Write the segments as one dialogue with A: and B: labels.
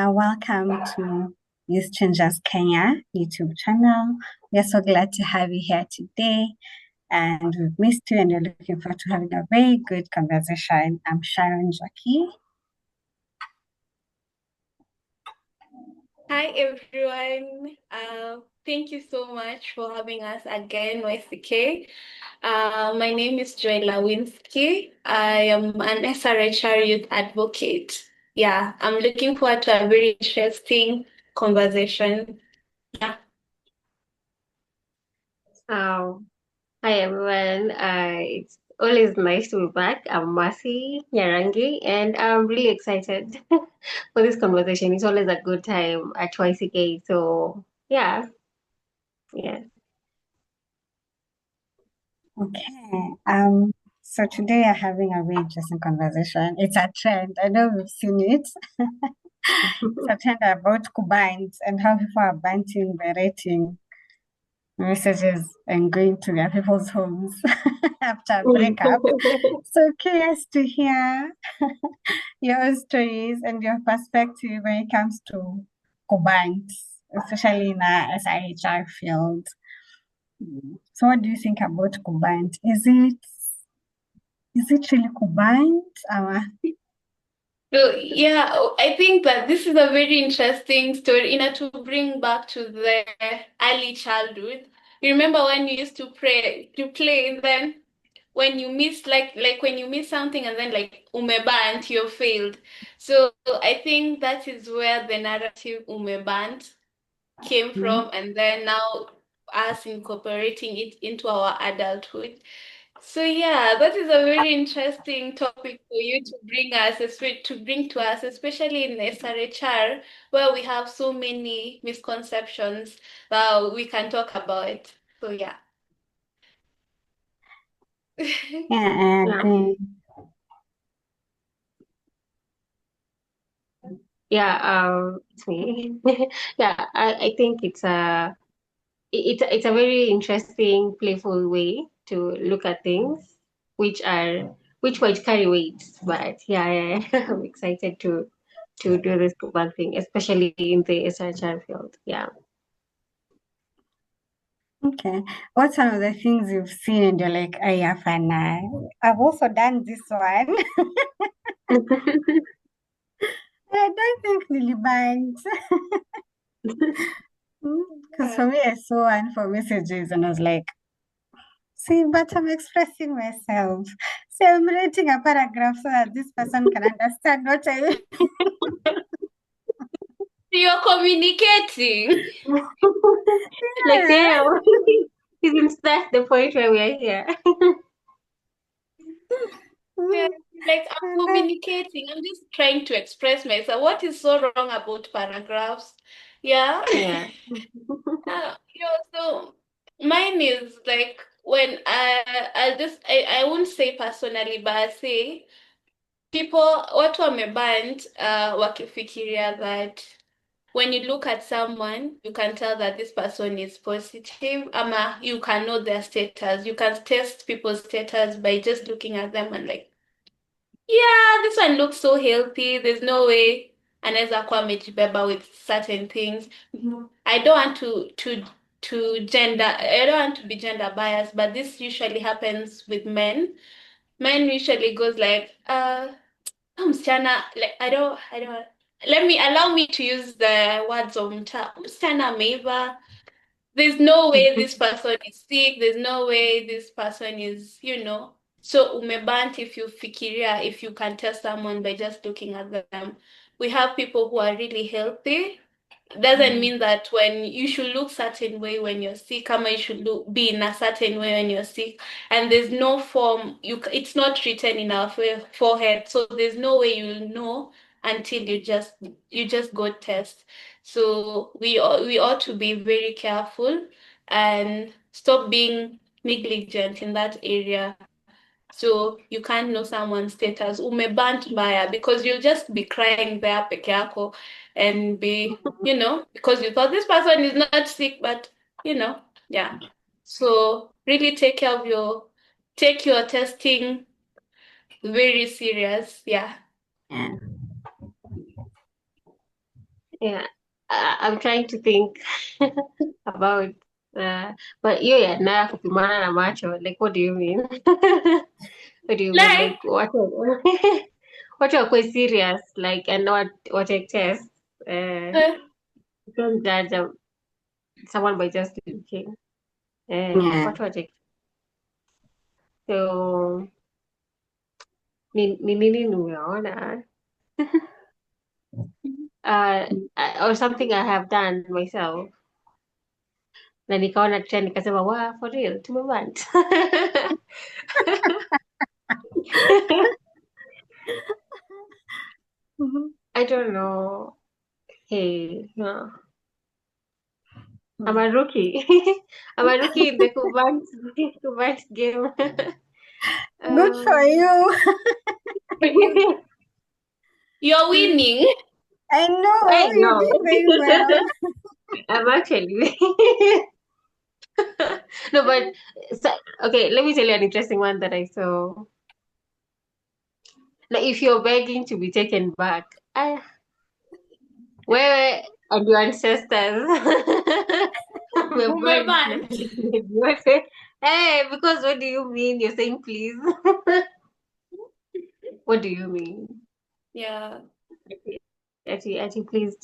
A: Welcome to Youth Strangers Kenya YouTube channel. We're so glad to have you here today, and we've missed you, and we're looking forward to having a very good conversation. I'm Sharon Jackie.
B: Hi everyone. Thank you so much for having us again, YCK. My name is Joy Lawinski. I am an SRHR youth advocate. Yeah, I'm looking forward to a very interesting conversation. Yeah.
C: Um, Hi everyone. It's always nice to be back. I'm Mercy Nyarangi, and I'm really excited for this conversation. It's always a good time at YCK. So yeah.
A: Okay. So today we're having a very interesting conversation. It's a trend. I know we've seen it. It's a trend about combined and how people are banting by writing messages and going to their people's homes after a breakup. So curious to hear your stories and your perspective when it comes to Cubans, especially in our SIHR field. So what do you think about Cubans? Is it really Cubans?
B: So yeah, I think that this is a very interesting story, to bring back to the early childhood. You remember when you used to play, and then when you miss like when you miss something and then like Umebant, you're failed. So I think that is where the narrative Umebant came from, and then now us incorporating it into our adulthood. So yeah, that is a very interesting topic for you to bring to us, especially in SRHR, where we have so many misconceptions that we can talk about. So yeah.
A: Yeah, I
C: Yeah.
A: agree.
C: Yeah, it's me. Yeah, I think it's a very interesting, playful way to look at things, which are which might carry weight. But yeah, I'm excited to do this one thing, especially in the SRHR field. Yeah.
A: Okay. What's some of the things you've seen and you're like, oh yeah, fun. I've also done this one. I don't think Lily binds. Because
B: Yeah.
A: for me, I saw one for messages and I was like, see, but I'm expressing myself. So I'm writing a paragraph so that this person can understand what I.
B: You're communicating.
C: Like,
A: Yeah.
C: damn, isn't that the point where we are here?
B: Yeah,
A: Mm.
B: like I'm
A: And then,
B: communicating. I'm just trying to express myself. What is so wrong about paragraphs? Yeah.
C: Yeah.
B: So mine is like when I won't say personally, but I say people watu wameband wakifikiria that when you look at someone, you can tell that this person is positive. Ama you can know their status. You can test people's status by just looking at them and like, yeah, this one looks so healthy. There's no way anaweza kuwa amejibeba with certain things. I don't want to gender. I don't want to be gender biased, but this usually happens with men. Men usually goes like, msichana, like I don't. Let me allow me to use the words of msichana ameiva. There's no way this person is sick. There's no way this person is, So umebant if you fikiria, if you can tell someone by just looking at them. We have people who are really healthy. Doesn't
A: mm,
B: mean that when you should look certain way when you're sick, or you should be in a certain way when you're sick. And there's no form, it's not written in our forehead. So there's no way you'll know until you just go test. So we ought to be very careful and stop being negligent in that area. So you can't know someone's status. Umebant mbaya because you'll just be crying there peke yako and because you thought this person is not sick, but yeah. So really take your testing very serious. Yeah.
A: yeah.
C: Yeah, I'm trying to think about but hiyo ya nayo kupimana na macho, like what do you mean? What do you mean?
B: Like,
C: Like what are serious, like, and what take tests?
B: uh,
C: You can't judge someone by just looking.
A: Yeah.
C: What take so ni nini nimeona or something I have done myself na nikaona trend nikasema wow, for real tumebant.
A: Mhm.
C: I don't know. Hey, no. I'm
A: Mhm.
C: a rookie. I'm a rookie in the Kubant game.
A: Good for
C: Um,
A: you.
B: you're winning.
A: I know
C: I
A: you
C: know.
A: did very well.
C: I'm actually no, but so, okay. Let me tell you an interesting one that I saw. Like, if you're begging to be taken back, where and your ancestors were born.
B: Umebant.
C: Hey, because what do you mean? You're saying please. What do you mean?
B: Yeah.
C: Please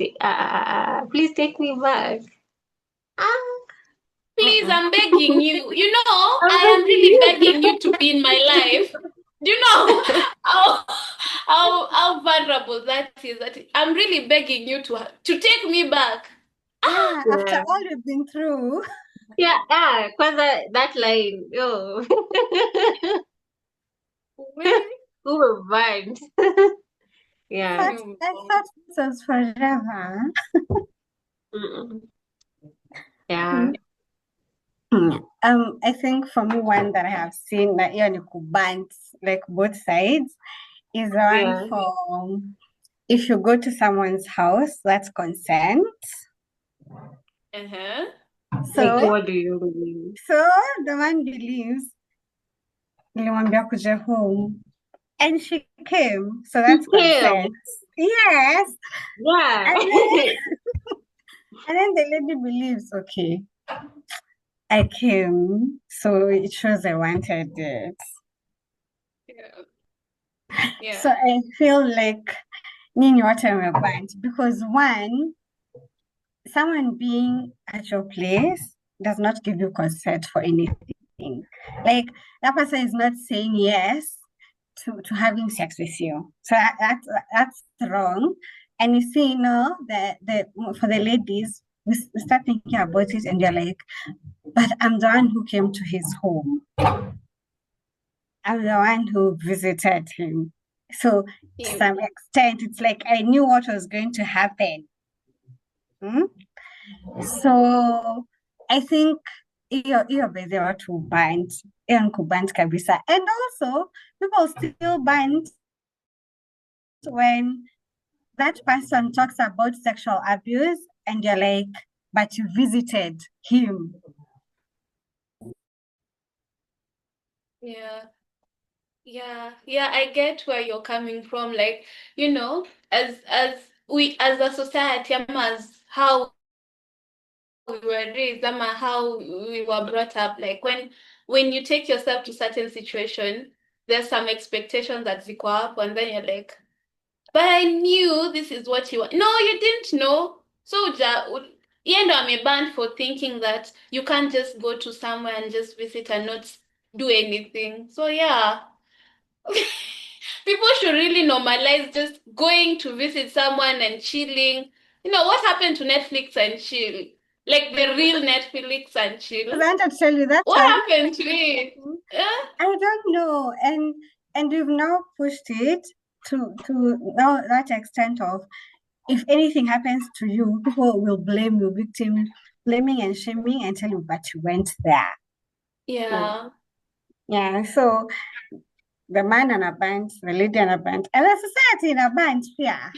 C: please take me back. Ah,
B: Please,
C: mm-mm.
B: I'm begging you. You know,
C: I'm
B: I am
C: begging
B: really
C: you.
B: begging you to be in my life. Do you know how how vulnerable that is? That I'm really begging you to take me back.
A: Yeah, after
C: Yeah,
A: all you've been through.
C: yeah, cause that line, yo,
B: We
C: who will mind? Yeah,
A: I thought this was forever.
C: mm-mm. Yeah,
A: Mm. I think for me, one that I have seen that you could bind like both sides is the one
C: yeah.
A: for if you go to someone's house, that's consent.
B: uh-huh.
C: Like,
A: So,
C: what do you mean?
A: so the man believes nilimwambia kuja home, and she came. So
C: He
A: that's
C: came.
A: consent. Yes,
C: Yeah.
A: and then the lady believes, okay, I came, so it shows I wanted it.
B: Yeah.
A: So
B: Yeah.
A: I feel like Nini Water because one, someone being at your place does not give you consent for anything. Like that person is not saying yes to having sex with you. So that's wrong. And you see, the for the ladies, we start thinking about it and you're like, but I'm the one who came to his home. I'm the one who visited him. So to
B: Yeah.
A: some extent, it's like I knew what was going to happen. Hmm? So I think hiyo by the watu band, hiyo ni kuband kabisa. And also people still band when that person talks about sexual abuse and you're like, but you visited him.
B: Yeah. Yeah, I get where you're coming from. Like, you know, as we as a society, as how we were raised, how we were brought up, like when you take yourself to certain situation, there's some expectations that ziko up, and then you're like, but I knew this is what you want. No, you didn't know. So yeye ndo amebanned for thinking that you can't just go to somewhere and just visit and not do anything. So yeah. People should really normalize just going to visit someone and chilling. You know, what happened to Netflix and chill? Like the real Netflix and chill.
A: I wanted to tell you that
B: What
A: time.
B: happened to it? Yeah?
A: I don't know. And we've now pushed it to now that extent of if anything happens to you, people will blame you, victim blaming and shaming and tell you, but you went there.
C: Mm,
B: Yeah.
A: Yeah. So the man in a band, the lady in a band, and the society in a band, yeah.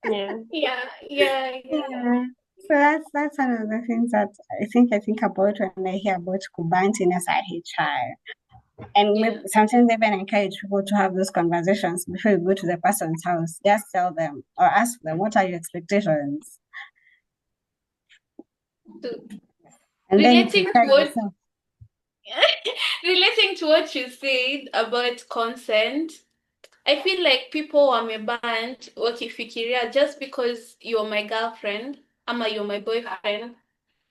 C: yeah.
B: Yeah.
A: Yeah. So that's one of the things that I think about when I hear about Kubanti in SIHR. And maybe
B: Yeah.
A: sometimes even encourage people to have those conversations before you go to the person's house. Just tell them or ask them, what are your expectations?
B: So
A: And then you
B: relating to
A: prepare
B: what
A: yourself.
B: relating to what you said about consent, I feel like people wamebanned wakifikiria just because you're my girlfriend, ama you're my boyfriend,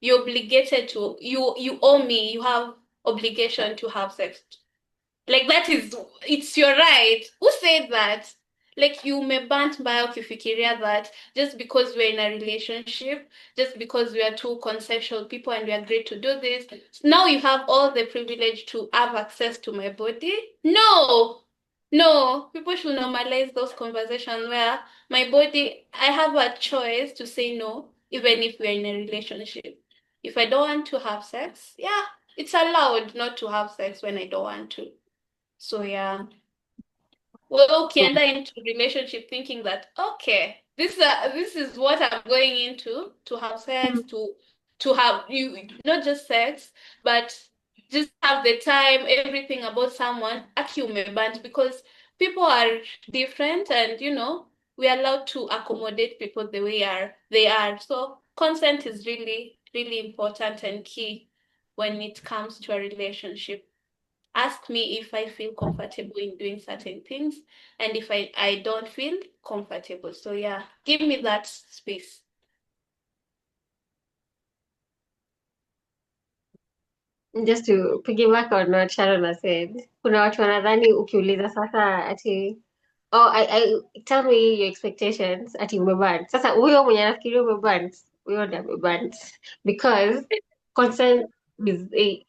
B: you're obligated to you owe me, you have obligation to have sex. Like that is it's your right. Who said that? Like you may bant by ukifikiria that just because we're in a relationship, just because we are two consensual people and we agreed to do this, now you have all the privilege to have access to my body? No. No, people should normalize those conversations where my body, I have a choice to say no, even if we're in a relationship. If I don't want to have sex, yeah, it's allowed not to have sex when I don't want to. So yeah, well,
C: Yeah.
B: ukienda into relationship thinking that okay, this is what I'm going into to have sex, to have you not just sex, but just have the time, everything about someone. Aki umebant because people are different, and we're allowed to accommodate people the way they are. So consent is really really important and key when it comes to a relationship. Ask me if I feel comfortable in doing certain things and if I don't feel comfortable. So yeah, give me that space.
C: Just to piggyback on what Sharon has said, kuna watu wanadhani ukiuliza sasa ati tell me your expectations ati umebant. Sasa huyo mwenye anafikiria umebant, huyo ndiye amebant because consent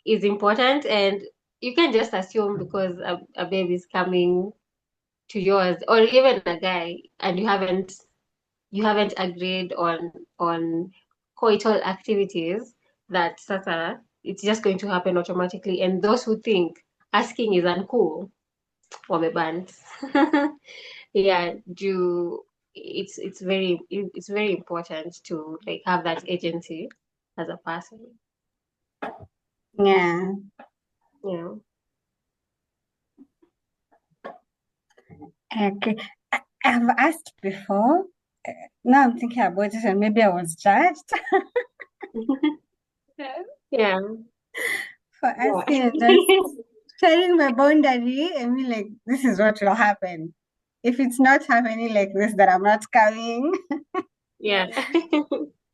C: is important, and you can just assume because a baby is coming to yours or even a guy and you haven't agreed on coital activities that sasa it's just going to happen automatically, and those who think asking is uncool wamebanned. Yeah, do it's very important to like have that agency as a person.
A: Yeah.
C: Yeah.
A: Okay. I've asked before. Now I'm thinking about it and maybe I was judged
C: Yeah.
A: for asking and just sharing my boundary and be like, this is what will happen. If it's not happening like this, then I'm not coming.
C: Yeah.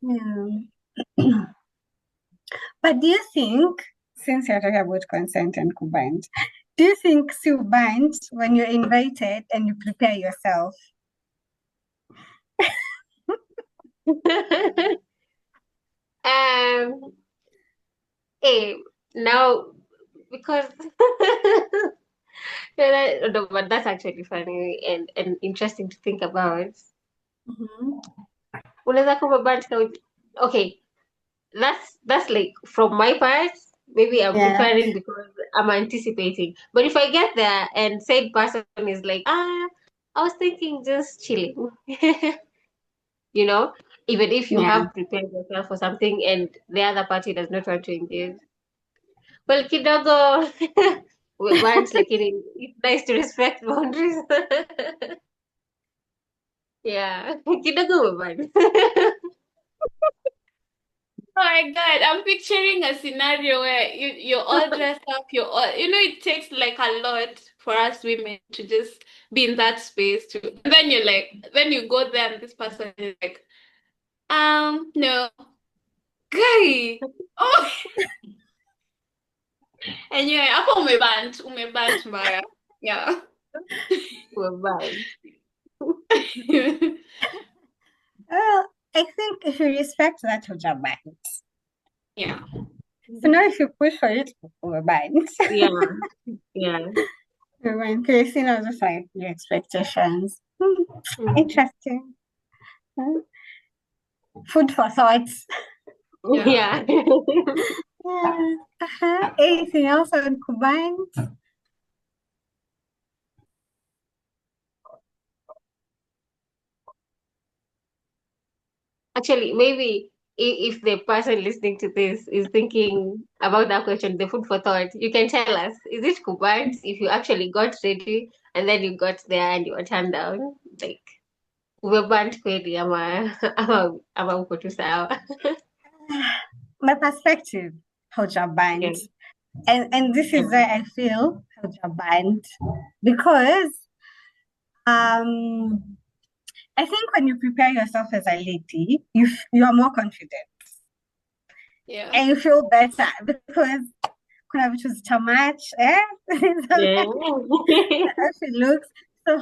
A: Yeah. But do you think, since you're talking about consent and combined, do you think still bind when you're invited and you prepare yourself?
C: um hey, now because yeah, no, but that's actually funny and interesting to think about.
A: Mhm.
C: Unaweza kuwa bad okay, that's like from my part, maybe I'm
A: Yeah,
C: preparing because I'm anticipating. But if I get there and said person is like, I was thinking just chilling, you know, even if you
A: yeah.
C: have prepared yourself for something and the other party does not want to engage, well, kidogo, we want like it's nice to respect boundaries. Yeah, kidogo we want.
B: Oh my God, I'm picturing a scenario where you're all dressed up, it takes like a lot for us women to just be in that space too. And then you're like, then you go there and this person is like, no, guy. Oh, and you're like, hapo umebant mbaya. Yeah.
C: We want.
A: Well, I think if you respect that, you're bind.
B: Yeah.
A: So now if you push for it, we're bind.
C: Yeah, yeah.
A: We're bind. Because, just like your expectations.
C: Mhm.
A: Interesting. Hmm. Food for thought.
B: Yeah.
C: Yeah.
A: Yeah. Anything else on combined?
C: Actually, maybe. if the person listening to this is thinking about that question, the food for thought, you can tell us, is it kubant if you actually got ready and then you got there and you were turned down? Like, umebant kweli ama uko tu sawa?
A: My perspective,
C: Yeah.
A: Hojaband. And this is
C: Mm.
A: where I feel Hojaband because um I think when you prepare yourself as a lady, you are more confident
B: Yeah.
A: and you feel better because kuna vitu zitamatch, eh?
C: Yeah.
A: How she looks. So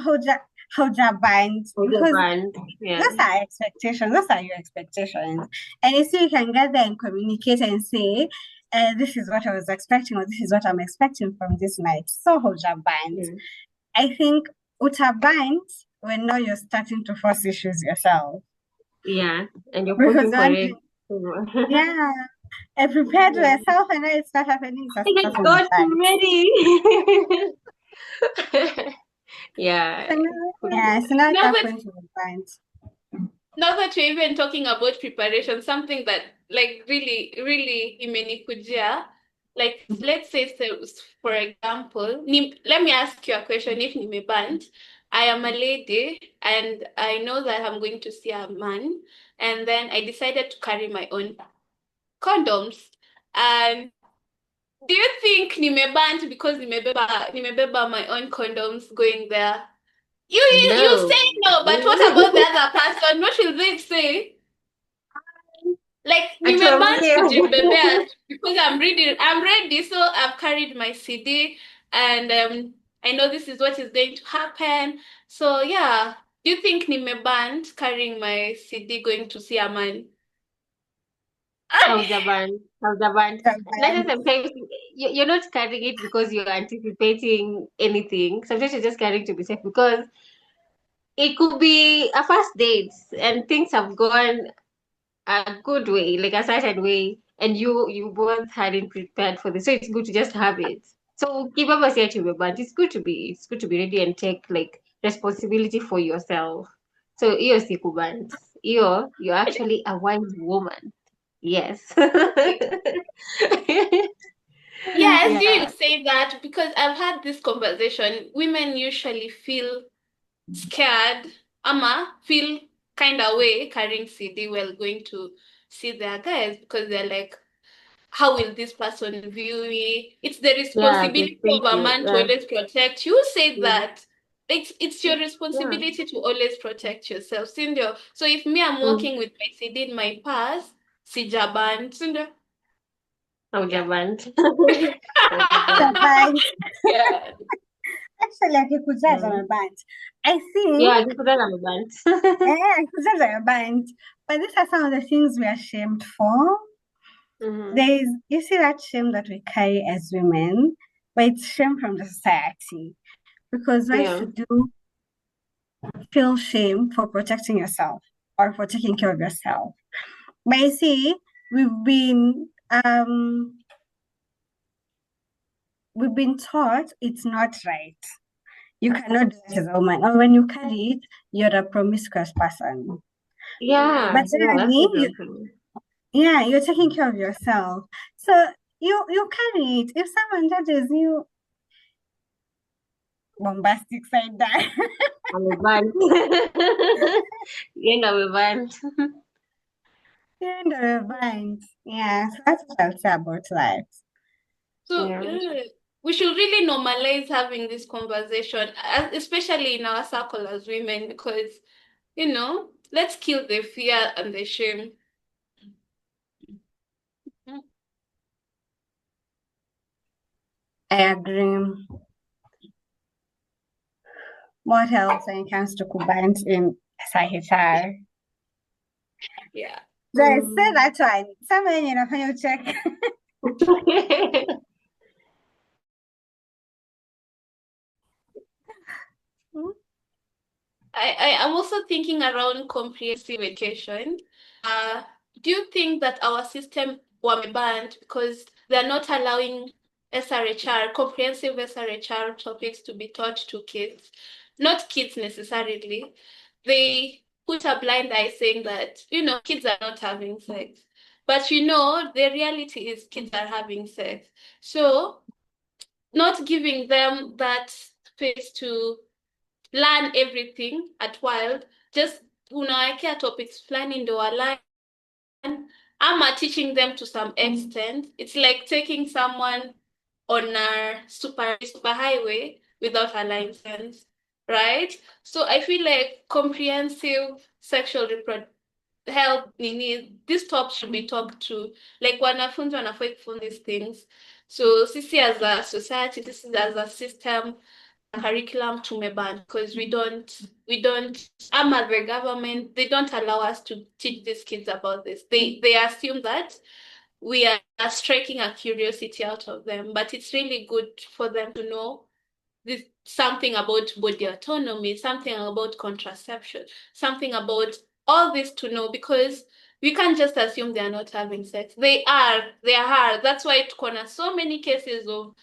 A: Hojaband because
C: Umebant. Yeah.
A: those are expectations. Those are your expectations. And you see, you can get there and communicate and say, this is what I was expecting, or this is what I'm expecting from this night. So Hojaband.
C: Yeah.
A: I think Utaband when now you're starting to force issues yourself.
C: Yeah. And you're
A: Because
C: pushing for
A: one
C: it.
A: thing, yeah, I prepared
C: Yeah.
A: myself and now it's not happening.
C: I
A: That's
C: just got
A: Hojaband.
C: ready. Yeah.
A: So now,
C: Could
A: yeah,
C: be.
A: so now at
B: Now
A: that
B: that
A: point, Hojaband.
B: now that we're even talking about preparation, something that like really imenikujia, like let's say so, for example, let me ask you a question. If nimebant, I am a lady and I know that I'm going to see a man, and then I decided to carry my own condoms. And do you think nimebant because nimebeba my own condoms going there? You
C: No.
B: say no, but what about the other person? What will they say? Like nimeband
C: Atuambie.
B: kujibebea because I'm ready, so I've carried my CD and I know this is what is going to happen. So yeah, do you think nimeband carrying my CD going to see a man?
C: How's the band? Not
A: Hojaband.
C: sometimes you're not carrying it because you're anticipating anything. Sometimes you're just carrying to be safe because it could be a first date and things have gone a good way, like a certain way, and you both hadn't prepared for this. So it's good to just have it. So give up a to but it's good to be ready and take like responsibility for yourself. So iyo si kubant. You're actually a wise woman. Yes.
B: Yeah, as you
C: Yeah.
B: say that, because I've had this conversation, women usually feel scared, ama feel kind of way carrying CD while going to see their guys because they're like, how will this person view me? It's the
C: Yeah, they
B: responsibility
C: think
B: of a
C: you
B: man to always protect. You say
C: mm,
B: that. It's your
C: yeah.
B: responsibility to always protect yourself, Sindio. So if me, I'm
C: Mm.
B: walking with my CD in my purse, sijaban, Sindio. Yeah.
C: Haujaband. Haujaband.
A: Hojaband.
B: Yeah.
A: Actually, akikujaza
C: Yeah.
A: ameband. I think,
C: Yeah, akikutana ameband.
A: akikujaza ameband. But these are some of the things we are shamed for.
C: Mhm.
A: There is, you see that shame that we carry as women, but it's shame from the society. Because why
C: Yeah.
A: should you feel shame for protecting yourself or for taking care of yourself? But you see, we've been um we've been taught it's not right. You cannot do that as a woman. Or when you carry it, you're a promiscuous person.
C: Yeah,
A: But
B: Mm.
C: yeah,
A: then
C: that's
A: again,
C: what I'm saying.
A: yeah, you're taking care of yourself. So you carry it. If someone judges you bombastic side that
C: Ameband. Yeye ndo ameband.
A: you end up mind. Yeah, so that's what I'll say about life.
B: So
C: Yeah.
B: we should really normalize having this conversation, especially in our circle as women, because let's kill the fear and the shame.
A: I agree. What else when it comes to Kubant in Srhr?
B: Yeah.
A: So I say
C: Mm.
A: that one. Someone you check.
B: I'm also thinking around comprehensive education. Uh, do you think that our system were banned because they're not allowing SRHR, comprehensive SRHR topics to be taught to kids? Not kids necessarily. They put a blind eye saying that, kids are not having sex. But the reality is kids are having sex. So not giving them that space to learn everything at wild, just unawekea topics fulani ndo walearn ama teaching them to some extent. It's like taking someone on a super highway without a license, right? So I feel like comprehensive sexual reproductive health nini, these topics should be talked to. Like wanafunzi wanafai kufund these things. So sisi as a society, this is as a system, curriculum tumebant because we don't ama the government, they don't allow us to teach these kids about this. They assume that we are striking a curiosity out of them, but it's really good for them to know this something about body autonomy, something about contraception, something about all this to know, because we can't just assume they are not having sex. They are. That's why it corner so many cases of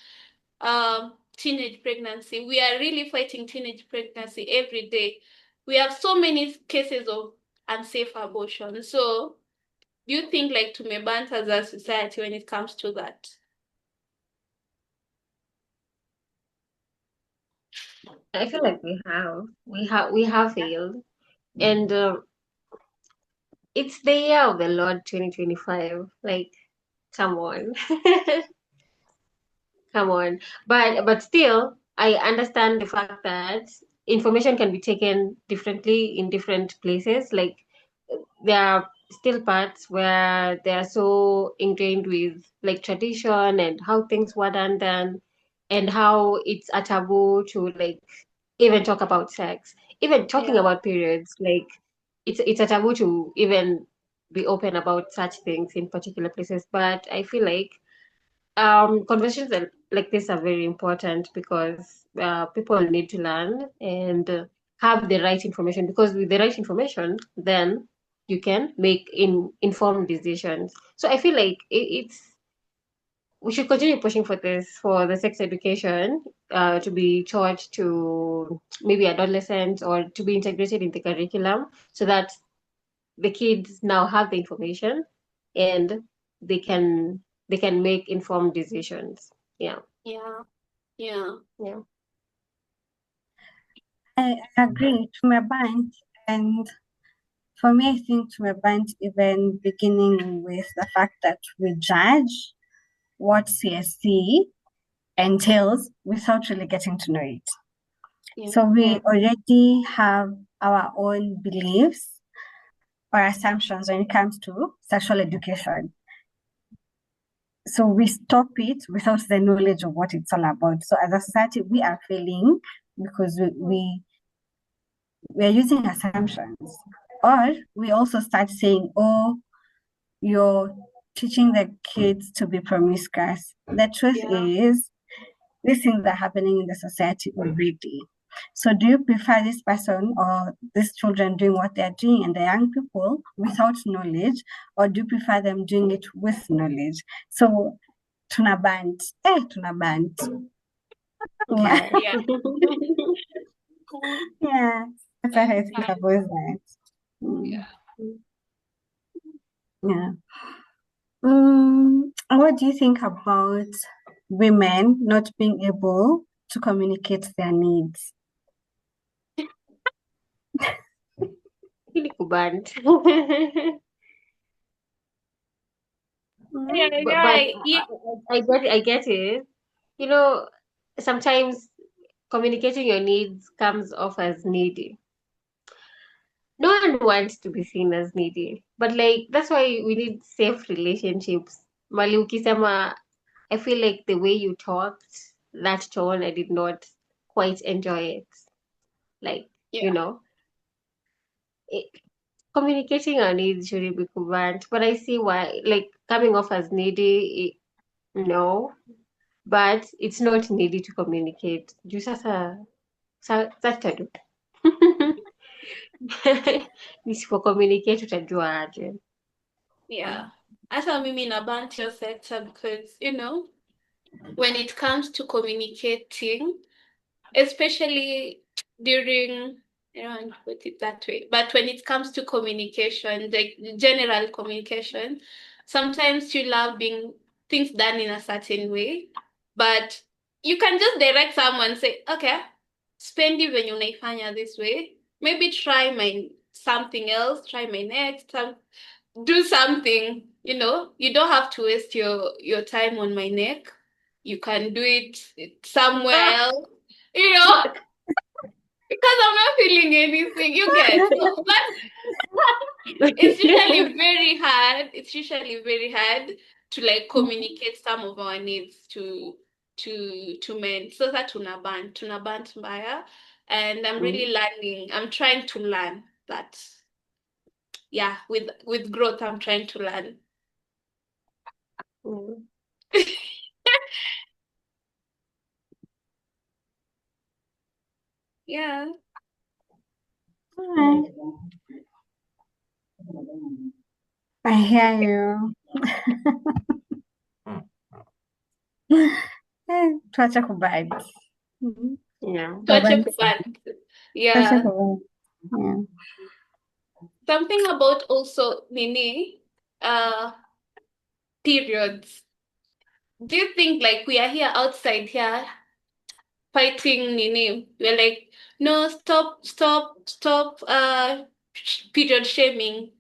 B: teenage pregnancy. We are really fighting teenage pregnancy every day. We have so many cases of unsafe abortion. So do you think like tumebant as a society when it comes to that?
C: I feel like we have failed, and it's the year of the Lord 2025. Like, come on. Come on. But still, I understand the fact that information can be taken differently in different places. Like, there are still parts where they are so ingrained with like tradition and how things were done then, and how it's a taboo to like even talk about sex, even talking
B: Yeah.
C: about periods. Like, it's a taboo to even be open about such things in particular places. But I feel like conversations like this are very important because people need to learn and have the right information, because with the right information then you can make informed decisions. So I feel like it's we should continue pushing for this, for the sex education to be taught to maybe adolescents or to be integrated in the curriculum, so that the kids now have the information and they can they can make informed decisions. Yeah.
B: Yeah. Yeah.
C: Yeah.
A: I agree to my band. And for me, I think to my band, even beginning with the fact that we judge what CSC entails without really getting to know it.
B: Yeah.
A: So we
C: Yeah.
A: already have our own beliefs or assumptions when it comes to sexual education. So we stop it without the knowledge of what it's all about. So as a society, we are failing because we're using assumptions. Or we also start saying, oh, you're teaching the kids to be promiscuous. The truth
B: Yeah.
A: is, these things are happening in the society already. So do you prefer this person or these children doing what they're doing and the young people without knowledge, or do you prefer them doing it with knowledge? So tunabant, tunabant. Yeah,
C: Yeah.
B: Yeah.
A: yeah. That's what I think about that. Mm,
B: Yeah.
A: yeah. What do you think about women not being able to communicate their needs?
C: Really kubant.
B: Yeah,
C: But
B: right. Yeah.
C: I get it. You know, sometimes communicating your needs comes off as needy. No one wants to be seen as needy, but like that's why we need safe relationships. Mali ukisema, I feel like the way you talked, that tone, I did not quite enjoy it. Like, you
B: Yeah.
C: know, it, communicating our needs shouldn't be covert, but I see why, like, coming off as needy, no, but it's not needy to communicate. Juu sasa tu. Nisipo communicate utajua aje.
B: Yeah. Hata mimi na bant your sector because, when it comes to communicating, especially during I don't want to put it that way. But when it comes to communication, like general communication, sometimes you love being things done in a certain way, but you can just direct someone, say, okay, spendi venye unaifanya this way. Maybe try my something else, try my next, do something, you don't have to waste your time on my neck. You can do it somewhere else, you know, because I'm not feeling anything, you get. So it's usually very hard. It's usually very hard to like communicate some of our needs to men. So that tunabant mbaya, and I'm really learning. I'm trying to learn that. Yeah, with growth, I'm trying to learn.
C: Mm.
B: Yeah.
A: Alright. I hear you. Tuache kubali.
C: Yeah.
B: Tuache
A: Babante.
B: kubali.
A: Tuache
B: Yeah.
A: kubali. Yeah.
B: Something about also Nini, periods. Do you think like we are here outside here fighting Nini? We're like, no, stop, period shaming.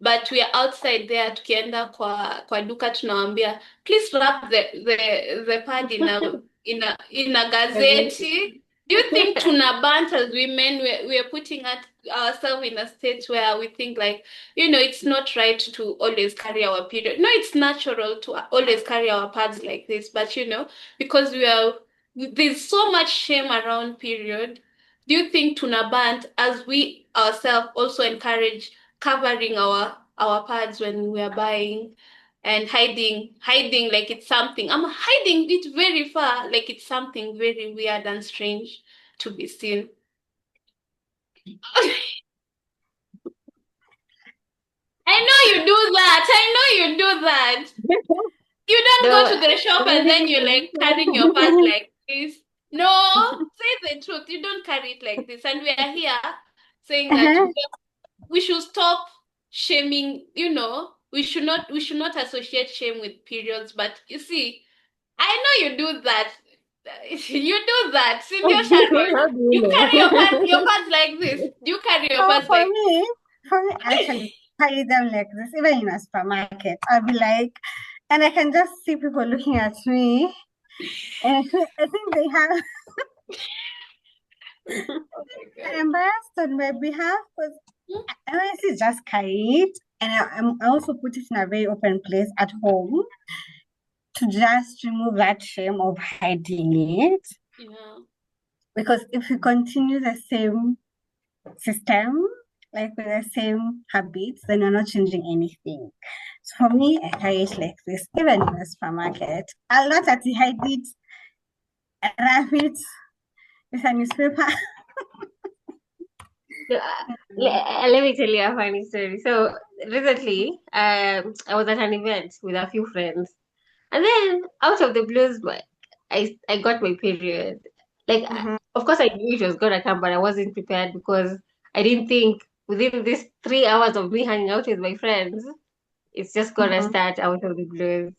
B: But we are outside there tukienda kwa duka tunawambia, please wrap the pad in a gazeti. Do you think tunabant as women, we're putting ourselves in a state where we think like, it's not right to always carry our period. No, it's natural to always carry our pads like this, but because there's so much shame around period. Do you think tunabant as we ourselves also encourage covering our pads when we are buying and hiding like it's something. I'm hiding it very far, like it's something very weird and strange to be seen. I know you do that. I know you do that. You don't
C: No,
B: go to the shop and then you're like carrying your pads like this. No, say the truth. You don't carry it like this. And we are here saying that
A: Uh-huh.
B: we should stop shaming, we should not associate shame with periods. But you see, I know you do that. You do that. Senior Sharon.
C: how do you
B: You carry your
C: know?
B: pads like this. You carry your
A: Oh,
B: pads like
A: for me, I actually carry them like this, even in a supermarket. I'll be like, and I can just see people looking at me, and I think they have embarrassed on my behalf because I honestly just carry it, and I also put it in a very open place at home to just remove that shame of hiding it.
B: yeah.
A: Because if you continue the same system, like with the same habits, then you're not changing anything. So for me, I carry it like this, even in the supermarket. I'll not actually hide it, wrap it with a newspaper.
C: So, let me tell you a funny story. So recently, I was at an event with a few friends, and then out of the blues, I got my period. Like,
A: Mhm,
C: of course, I knew it was gonna come, but I wasn't prepared because I didn't think within these 3 hours of me hanging out with my friends, it's just gonna
A: mhm,
C: start out of the blues.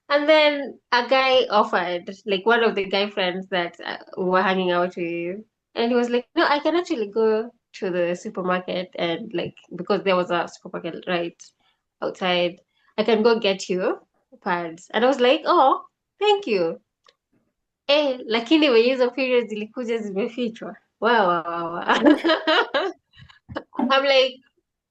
C: And then a guy offered, like one of the guy friends that we were hanging out with, and he was like, "No, I can actually go to the supermarket and like because there was a supermarket right outside, I can go get you pads." And I was like, "Oh, thank you." Lakini wenye hizo periods zilikuja zimefichwa. Wow, wow, wow, wow. I'm like,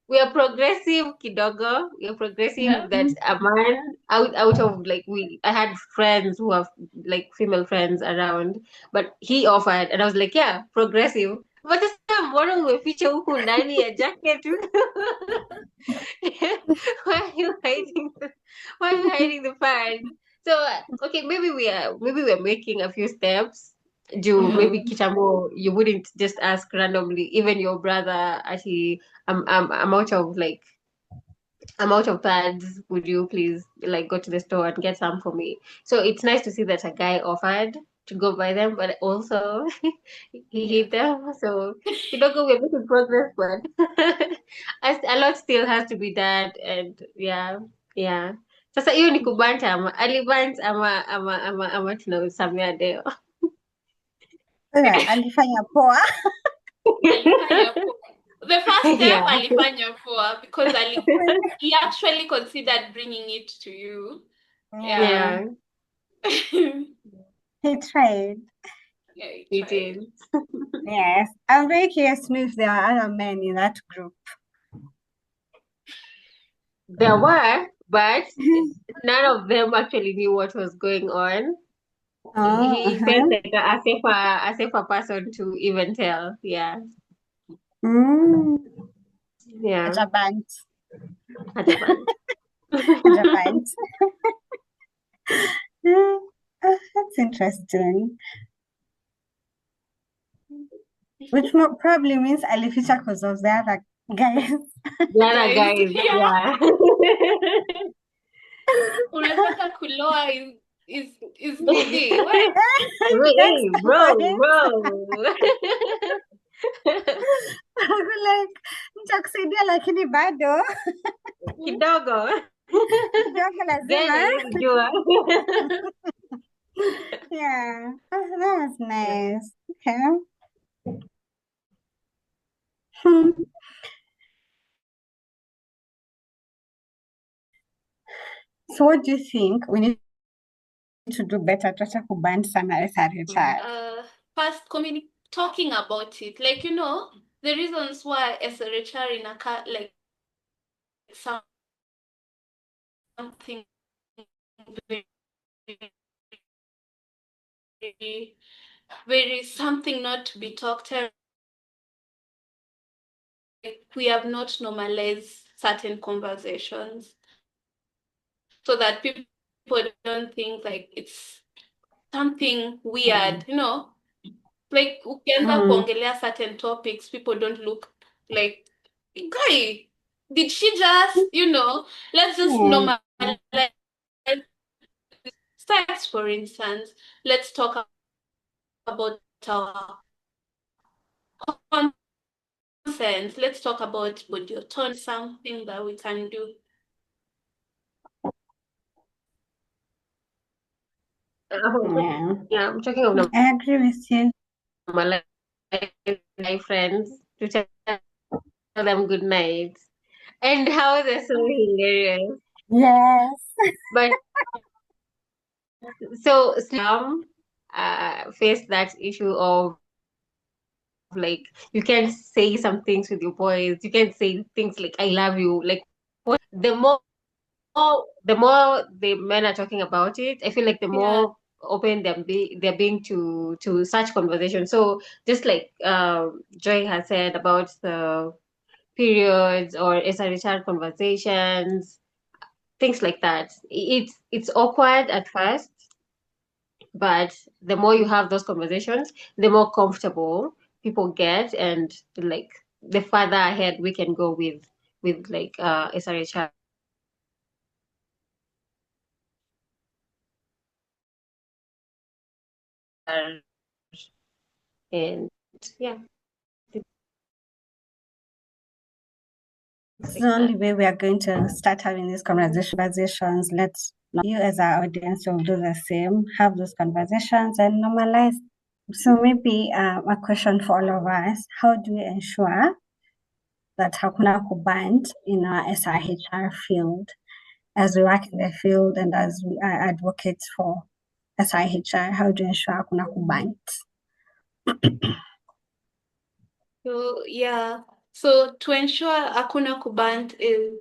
C: we are progressive kidogo. We are
B: Yeah.
C: progressive that a man out of like I had friends who have like female friends around, but he offered and I was like, yeah, progressive. But this time mbona umeficha huku ndani ya jacket? Why are you hiding why are you hiding the pad? So okay, maybe we are making a few steps. Do maybe
B: Mm-hmm.
C: kitambo you wouldn't just ask randomly, even your brother actually I'm out of pads. Would you please like go to the store and get some for me? So it's nice to see that a guy offered to go by them, but also he hit them. So kidogo we're making progress, but a lot still has to be done. And yeah. Sasa hiyo ni kubanta ama alibant ama tunasamea deo.
A: Alifanya poa.
B: Alifanya poa. The first step
C: Yeah.
B: alifanya poa because he actually considered bringing it to you.
A: Yeah,
B: Yeah.
C: Yeah,
A: he tried.
B: Yeah, he
C: he
B: tried.
C: did.
A: Yes. I'm very curious to know if there are other men in that group.
C: There were, but none of them actually knew what was going on.
A: Oh,
C: He felt like a safer person to even tell. Yeah,
A: Mm.
C: yeah,
A: Ajabant.
C: Hajaband.
A: Ajabant. That's interesting. Which probably means alificha because of the other guys.
C: The other
B: Guys,
C: guys,
B: yeah.
C: yeah.
B: Unataka kuloa is nini? What?
C: Wait,
A: That's
C: hey,
A: the
C: bro,
A: point.
C: bro.
A: Like, nitakusaidia lakini bado
C: Kidogo.
A: kidogo
C: Gani
A: lazima.
C: huwezi jua.
A: Yeah, that was nice. Okay. Hmm. So what do you think we need to do better to kuban sana SRHR?
B: First, talking about it. Like, the reasons why SRHR in a like something very, very something not to be talked about. We have not normalized certain conversations so that people don't think like it's something weird, like ukianza
A: Mm.
B: kuongelea certain topics, people don't look like, guy, did she just, let's just
A: Yeah.
B: normalize sex, for instance. Let's talk about our consent. Let's talk about body autonomy, something that we can do.
A: Yeah.
C: Yeah, I'm talking of
A: I agree with you.
C: my life friends to tell them good night and how they're so hilarious.
A: Yes.
C: But so face that issue of like you can say some things with your boys, you can say things like I love you. Like the more the men are talking about it, I feel like the
B: Yeah.
C: more open they're being to such conversation. So just like Joy has said about the periods or SRHR conversations, things like that. It's awkward at first, but the more you have those conversations, the more comfortable people get, and like the farther ahead we can go with like SRHR and yeah, things
A: It's
C: like
A: the only
C: that.
A: way we are going to start having these conversations. Let's, you as our audience will do the same, have those conversations and normalize. So maybe a question for all of us, how do we ensure that hakuna kuband in our SRHR field as we work in the field and as we are advocates for SRHR? How do you ensure hakuna kuband?
B: So yeah. So to ensure hakuna kubant is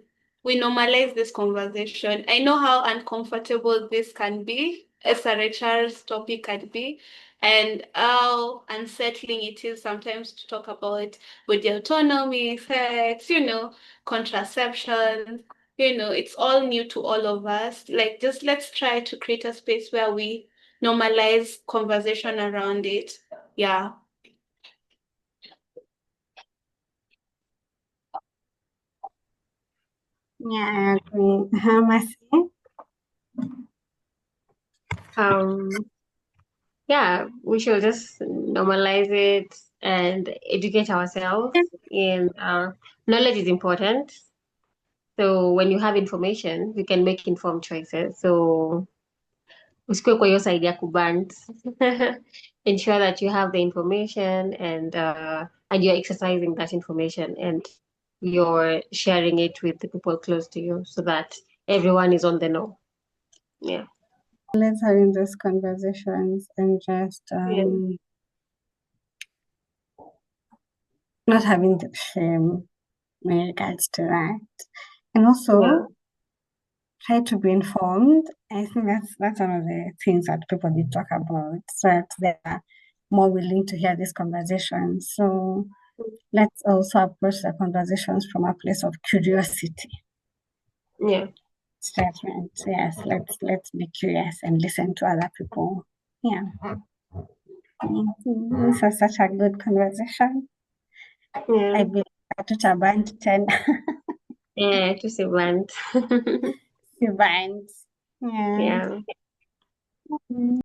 B: we normalize this conversation. I know how uncomfortable this can be, SRHR's topic can be, and how unsettling it is sometimes to talk about body autonomy, sex, contraception. It's all new to all of us. Like, just let's try to create a space where we normalize conversation around it. Yeah.
A: Yeah, I agree. Mercy?
C: Um, yeah, we should just normalize it and educate ourselves in knowledge is important. So when you have information, you can make informed choices. So usikue kwa hiyo side ya kubant. Ensure that you have the information and you're exercising that information and you're sharing it with the people close to you so that everyone is on the know. Yeah.
A: Let's having those conversations and just
C: Yeah.
A: not having the shame in regards to that. And
C: Yeah.
A: also try to be informed. I think that's one of the things that people need to talk about so that they're more willing to hear these conversations. So let's also approach the conversations from a place of curiosity.
C: Yeah.
A: Statement. Yes, let's be curious and listen to other people. Yeah. This was such a good conversation.
C: Yeah.
A: I believe tumebant 10
C: Yeah, tumebant.
A: tumebant. Yeah.
C: Yeah.